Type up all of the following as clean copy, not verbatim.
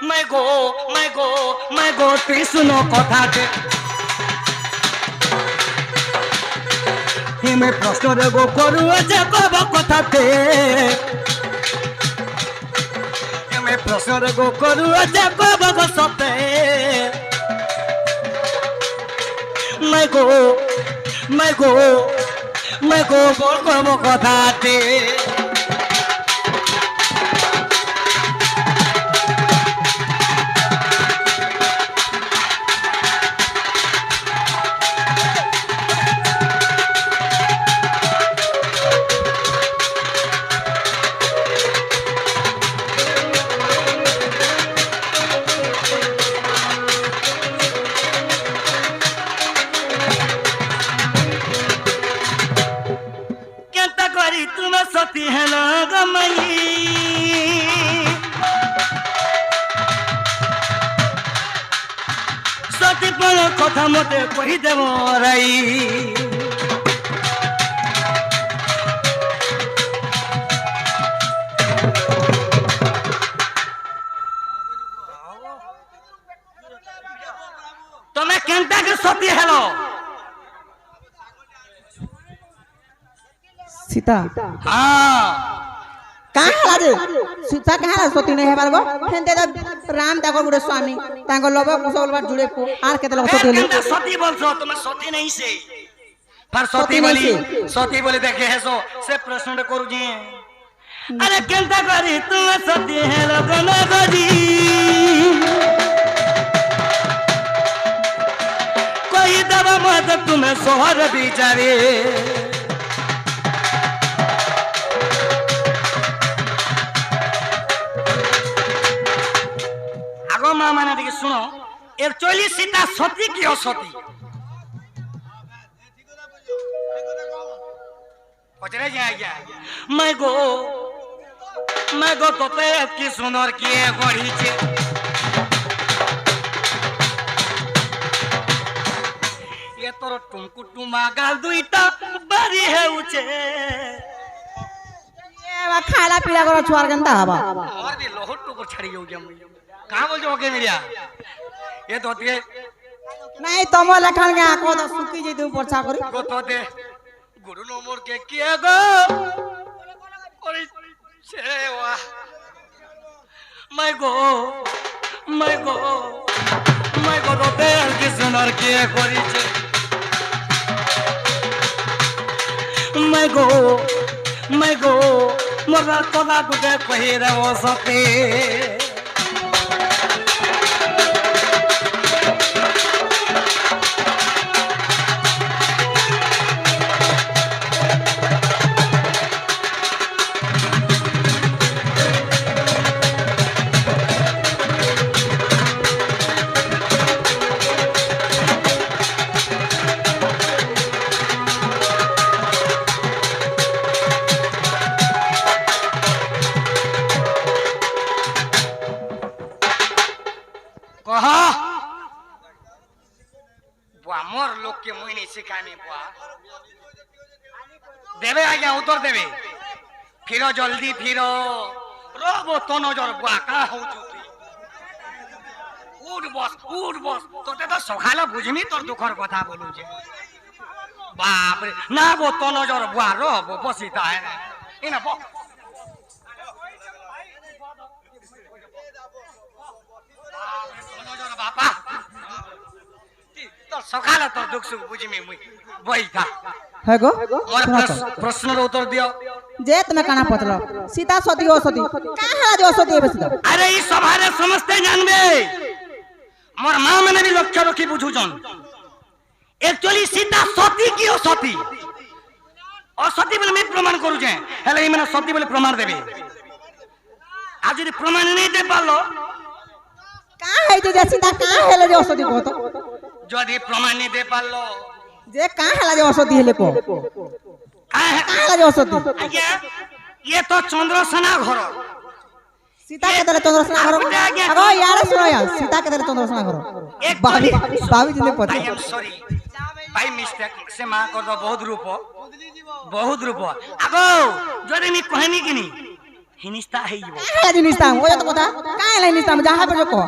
मैं गो तुई सुनो कथाटे मैं प्रश्न रे गो करू जे कब कथाटे मैं प्रश्न रे गो करू जे कब सते मैं गो बोल कब कथाटे सती है नागमयी सती पर कथा मते कही देव राई तुम्हें केंटा के सती हेलो सीता हाँ कहाँ हला रे सीता कहाँ हला सती नहीं है बारगो हेंते तो राम ताको गुड़े स्वामी ताको लोभो कुशल बार जुड़े को आर केते लोग सती ले सती बोलछो तुम सती नहीं से पर सती बोली देखे है से प्रश्न करू जे अरे केंता करी तुम सती है लगन गरी कोई दवा मत तुम्हें सोहर बिचारे माने देखिए सुनो एक्चुअली सीता सती की असती पचरे जाए क्या मैं गो तोते की सुनर किए गढ़ी छे ये तोर टुमकुटुमा गाल दुईटा बारी है उचे ये वा खाला पीला करो छुआर गंदा हवा और भी लोहट टुकुर छड़ी हो गया कहाँ बोल जाओगे मेरिया ये तो होती है नहीं तुम लखन के आंखों तो सुखी जी तुम परछा करी को तो दे गुरु नो मोर के किया गो और छे वाह मैं गो तो दे की सुनर के करी छे मैं गो मोर कोला गुडे पहिरे ओ सते मोर लोग के मुई नहीं सिखाने बुआ देवे आज्ञा उत्तर देवे फिरो जल्दी फिरो रोबो तो नजर बुआ का हो चुकी उठ बस तोते तो सखाला बुझमी तोर दुखर कथा बोलू जे बाप रे ना वो तो नजर बुआ रोबो बसिता है इना बो नजर बापा तो सखाला तो दुख सुख बुझमी मुई वही था है गो और प्रश्न रो उत्तर दियो जे तुम्हें काना पतलो सीता सती हो सती कहाँ जो सती है सीता अरे ई सभारे समझते जानबे मोर मां मैंने भी लक्ष्य रखी बुझू जन एक्चुअली सीता सती की हो सती और सती बोले मैं प्रमाण करू जे हेले ई मैंने सती बोले प्रमाण देबे आज यदि प्रमाण नहीं दे पालो कहाँ है जे सीता कहाँ है ले जो सती को तो यदि प्रमाण नहीं दे पालो जे कहाँ है जो सती है ले को कहाँ है जो सती ये तो चंद्रसेना घर सीता के तरह चंद्रसेना घर अगो यार सुनो यार सीता के तरह चंद्रसेना घर एक बाबी जी ने पता आई एम सॉरी भाई मिस्टेक से मां कर दो बहुत रूप अगो जदि नी कहनी कि नी হিনিস্তা ହେଇଯିବ କାହା ହେଲା ଜିନିଷ ଓ ତ କଥା କାହା ହେଲା ଜିନିଷ ଯାହା ପଛ କହ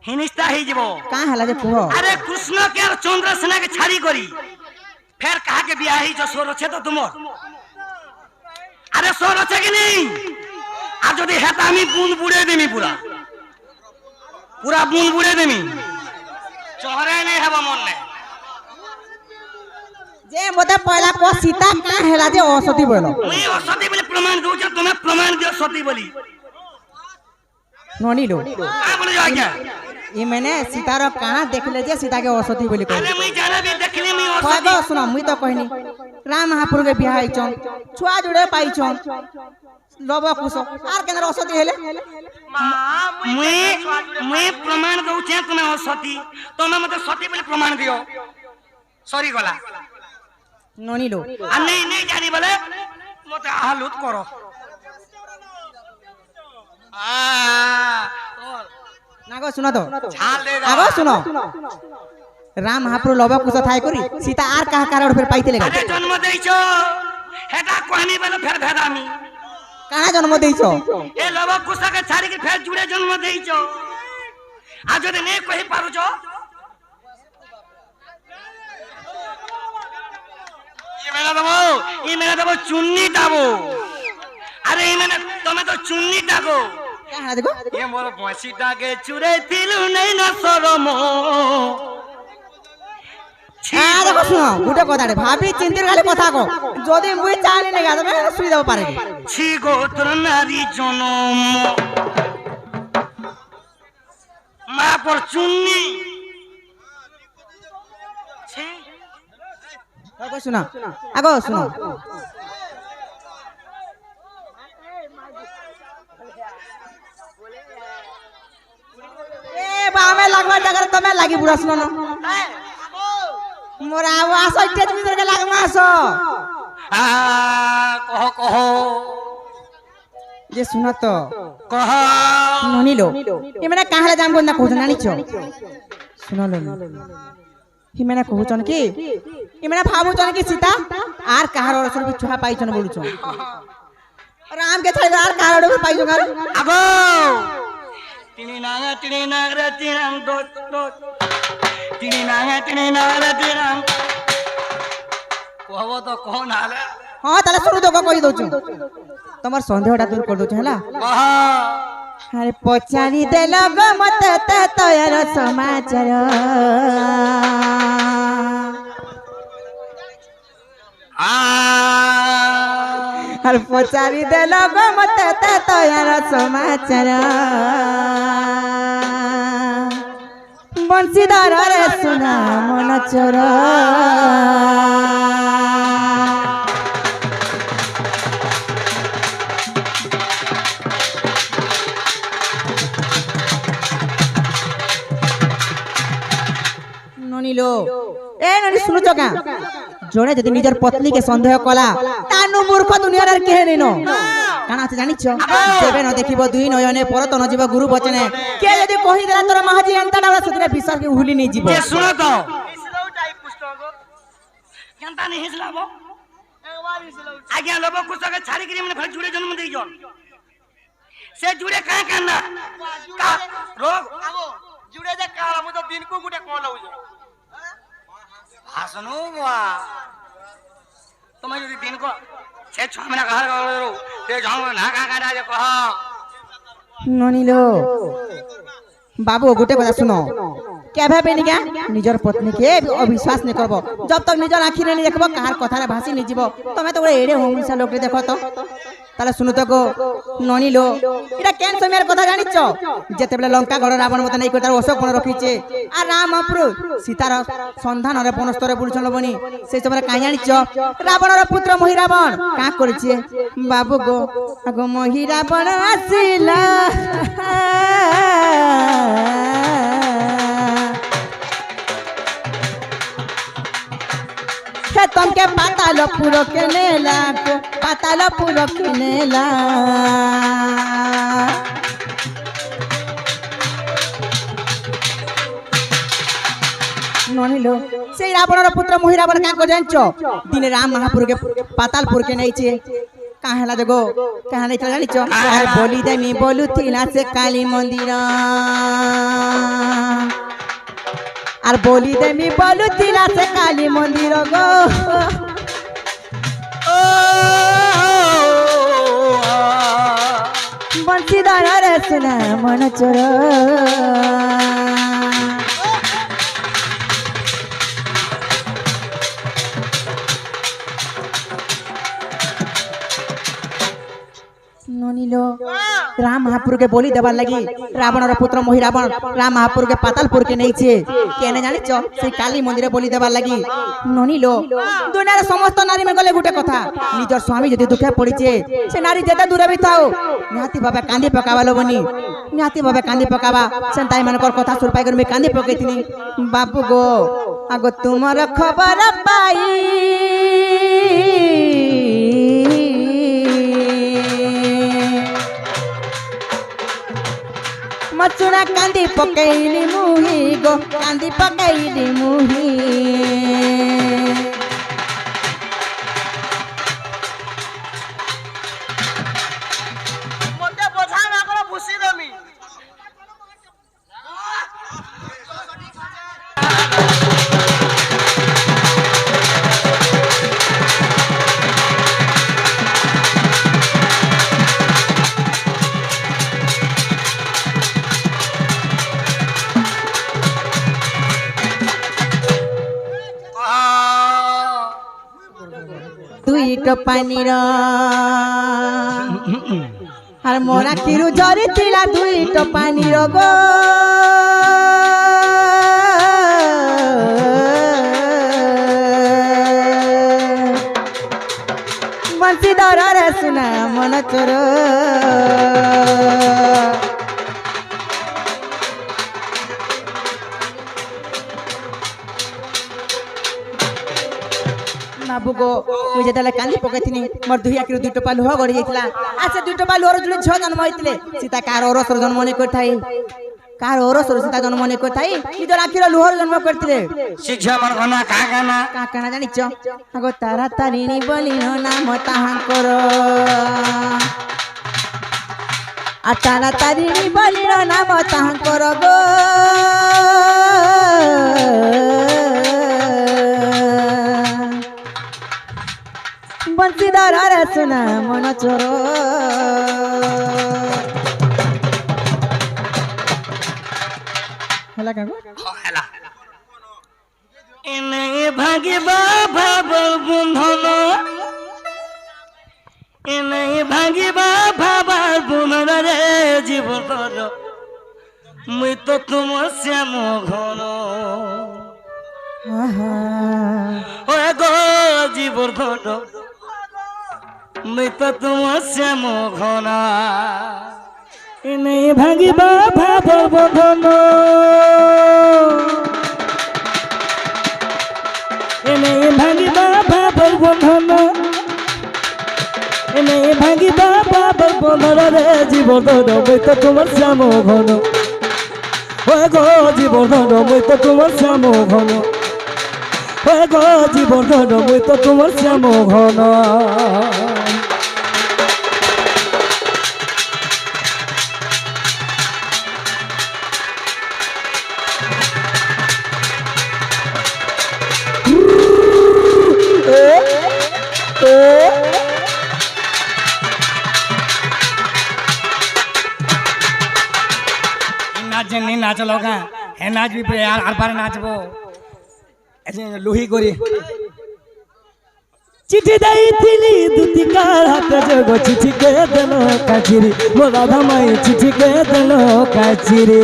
হিনিস্তা ହେଇଯିବ କାହା ହେଲା ଯେ କୁହ अरे कृष्ण के और चंद्रसेना के छाड़ी करी फिर कहा के बियाह ही जो सोर छे तो तुम अरे सोर छे कि नहीं आज जदि हेता আমি বুন বুড়ে দেমি পুরা পুরা বুন বুড়ে দেমি চহরে নাই হেবা মন নাই যে মতে পয়লা ক সীতা কাହା ହେଲା ଯେ ଅସତୀ ବୋଇଲ ମୁଇ ସତୀ ବୋଲି ପ୍ରମାଣ ଦଉଛ ତୁମେ ପ୍ରମାଣ ଦିଅ ସତୀ ବୋଲି ନଣିलो का बोले आज्ञा ଇ ମାନେ ସୀତାର କାଣା ଦେଖିଲେ ଯେ ସୀତାକେ ଅସତୀ ବୋଲି କହିଲେ अरे मुई जाना भी देखली मुई କହିବ ଶୁଣ ମୁଇ ତ କହିନି ରାମ ମହାପୁରୁକେ ବିହା ହେଇଛନ୍ ଛୁଆ ଯୋଡ଼େ ପାଇଛନ୍ ଲବ କୁଶ ଆର କେନ୍ଦ୍ର ଅସତୀ ହେଲେ मुई मुई प्रमाण दउछे तुमे सती तुमे मते सती बोली प्रमाण दियो सॉरी गला नणिलो आ नहीं नहीं जानी बोले मते हालुत करो आ नागो सुनो तो छाल दे आगो सुनो राम महाप्रभु लव कुश थाई करी सीता आर कहा कारण फिर पाइते लेगा अरे जन्म देइछो हेटा कहनी बोले फिर भेदामी काना जन्म देइछो ए लव कुश के छाड़ी के फिर जुड़े जन्म देइछो आ जदि नहीं कहि पारुछो ये मेरा दबो चुन्नी दाबो अरे ये मैंने तुम्हें तो चुन्नी दागो काहा देखो ये मोर बंसी दागे चुरे तिलु नहीं न शरम आ देखो सुनो गुटे कथाटे भाभी चिंतिर खाली कथा को जदि मुई चाहनी नेगा तबे सुई देबो पारे छि गोत्र नारी जनम मा पर चुन्नी छि आगो सुनो आगो सुनो ए बामे लागवा जगर तमे लागी बुढ़ा सुनो न मोर आवाज स्टेज भीतर के लागमा सो आ कहो कहो जे सुनो तो कह ननिलो ए माने काहले जाम गोंदा कहू जानि छ सुनो लो हि माने कहू छन कि ए माने भाबू छन कि सीता आर कहार रसुल भी छुहा पाई छन बोलू छ राम के छाई आर कहार रसुल पाई छ घर आगो तिनी नांग रे तिनांग दो दो तिनी नांग रे तिनांग कहबो तो कौन हाले हां ताले सुनु तो कहि दउ छु तमर संदेहटा दूर कर दउ छ हला कह अरे पचारी देल गो मत त तयर समाचार अरे पचारी देल गो मत त तयर समाचार बंशीधर रे सुना मन चोर ननिलो ए ननि सुनु चका जोने जदि निजर पत्नी के संदेह कला तानु मूर्ख दुनिया रे केहे नैनो काना से जानि छ जेबे न देखिबो दुई नयने परत न जीव गुरु बचने के जदि कहि देला तोर महाजी अंता ना सतरे विश्वास के हुली नै जीव ये सुनो तो हिसलौ टाइप पुस्तक केनता नहीं हिसलाबो एक बार हिसलौ आज्ञा लोबो कुछ के छाड़ी करी मने फिर जुड़े जन्म देई जन से जुड़े काहे काना का रोग आगो जुड़े जे काला मु तो दिन को गुटे कोन लउ जे हासनु बुआ तुम जो दिन को छे छ महीना घर गरो ते जाऊ ना का जे कह ननिलो बाबू गोटे कथा सुनो केभे बेनी क्या निजर पत्नी के अविश्वास नहीं करबो जब तक निजर आखि नहीं देखबो कार कथा रे भासी नहीं जीवो तमे तो एडे होमिसा लोक देखो तो ताले सुनु तो गो ननिलो इटा केन समयर कथा जानि छ जेते बेले लंका गड़ रावण मत नहीं कोतार अशोक बन रखिचे आ राम प्रभु सीतार संधान रे बनस्तरे बुलछन बनी से समय का जानि छ रावण रो पुत्र मोहि रावण का करिचे बाबू गो अगो मोहि रावण आसिला तुमके पाताल पूरो के नेला पाताल पूरो के नेला ननिलो से रावणर पुत्र मोहि रावण का को जानछो दिन राम महापुर के पातालपुर के नै छे কাঁ হেলা জগো কাঁ নেইতলা জানিছ আর বলি দেমি বলুথিলা সে কালী মন্দির আর বলি দেমি বলুথিলা সে কালী মন্দির গো বংশীধর রে শুনা মন চোর ননিল রাম মহাপুর के बोली देवार लगी रावण पुत्र मोहि रावण राम महापुर के पातालपुर के नहीं केने जानिच से काली मंदिर बोली देवार लगी ननिल दुनिया समस्त नारी में गले गुटे कथा निजर स्वामी जदि दुखे पड़ीचे से नारी जेते दूर भी थाओ निहाती भाबे कांदी पकावा लोबनी निहाती भाबे कांदी पकावा सेंताई मनकर कथा सुर पाई कर मैं कांदी पकेतिनी बाबू गो आगो तुमर खबर पाई मचुरा कांदी पकैली मुही गो कांदी पकैली मुही মতে বোঝা না করে ভুসি দেমি दुईटो पानीर আর মোরা কিরু ঝরি ছিলা দুইটো পানির গো বংশীধর রে শুনা মন চোর बाबू गो मुझे जेतले कांदी पकेथिनी मोर दुहिया के दुई टोपा लुह गड़ी जाइतला आ से दुई टोपा लुहर जुले छ जन्म होइतले सीता कार ओरसर जन्म ने करथाई कार ओरसर सीता जन्म ने करथाई निजर आखिर लुहर जन्म करथिले शिक्षा मन घना का काना जानिच आगो तारा तारिणी बलिनो नाम ताहांकर आ तारा तारिणी बलिनो नाम ताहांकर गो बंशीधर रे सुना मन चोर हला का হেলা এনে ভাগিবা ভাব বন্ধন এনে ভাগিবা ভাব বন্ধন রে জীবন মুই তো তোমার শ্যাম ঘন ও গো জীবন মুই তো তোমার শ্যাম ঘন এনে ভাগিবা ভাব বন্ধন এনে ভাগিবা ভাবর বন্ধন এনে ভাগিবা ভাবর বন্ধন রে জীবন মই তো তোমার শ্যাম ঘন ও গো জীবন মই তো তোমার শ্যাম ঘন ও গো জীবন মই তো তোমার শ্যাম ঘন नहीं नाचलो का है नाच भी यार हर बार नाचबो ऐसे लुही गोरी चिठी दई थिली दुती कार हाथ जगो चिठी के देलो काचिरी मोरा धमाई चिठी के देलो काचिरी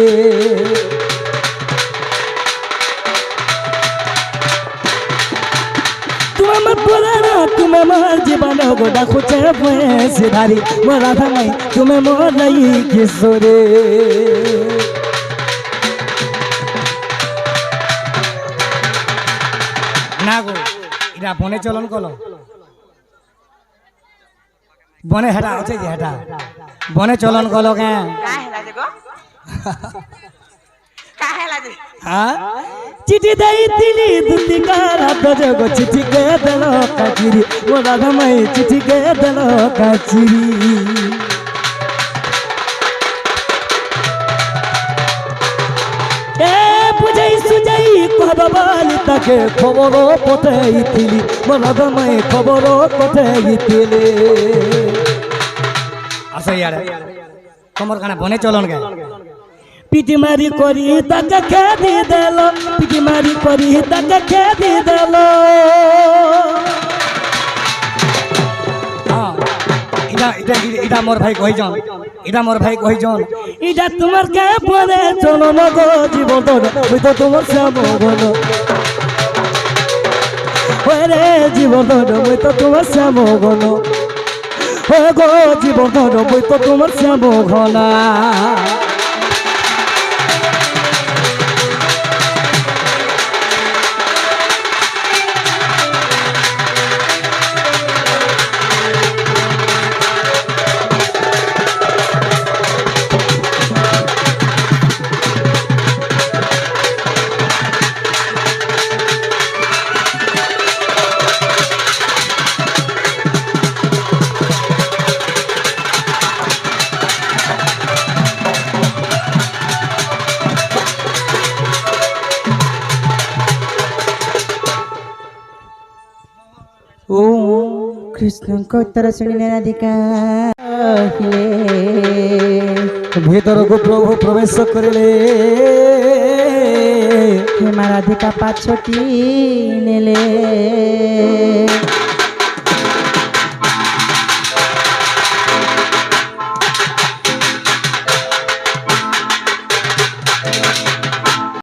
तुम मत बोलाना तुम्हें मार जीवन गोडा खुचे भुए सिधारी मोरा धमाई तुम्हें मोर नहीं किशोरे नागो इरा बने चलन कलो बने हेटा আছে যে হেটা বনে চলন কলো কে का हेला जगो का हेला হ্যাঁ চিঠি ଦେଇଥିଲି ଦୁତିକାର ହାତ ଯୋଗ ଚିଠିକେ ଦେଲ କାଚିରି ମୋ ରାଧା ମାଇ ଚିଠିକେ ଦେଲ କାଚିରି এ বুঝাই সুজাই কহব বলি তাকে খবর পঠাইଥିଲି ମୋ ରାଧା ମାଇ খবর পঠাইଥିଲେ আসো ইয়ারে তোমার কানে বনে চলন গে পিটি মারি করি তাকে খেদি দেল পিটি মারি করি তাকে খেদি দেল হ্যাঁ এটা এটা এটা মোর ভাই কইজন এটা মোর ভাই কইজন এটা তোমার কে পরে চলো না গো জীবন ওই তো তোমার শ্যামগন ওরে জীবন ওই তো তোমার শ্যামগন ও গো জীবন ওই তো তোমার শ্যামঘনা ଓ କୃଷ୍ଣଙ୍କ ଉତ୍ତର ଶୁଣିଲେ ରାଧିକା ভিতরକୁ প্রভু প্রবেশ করিলে হেমা রাধিকা পাছটি নেলে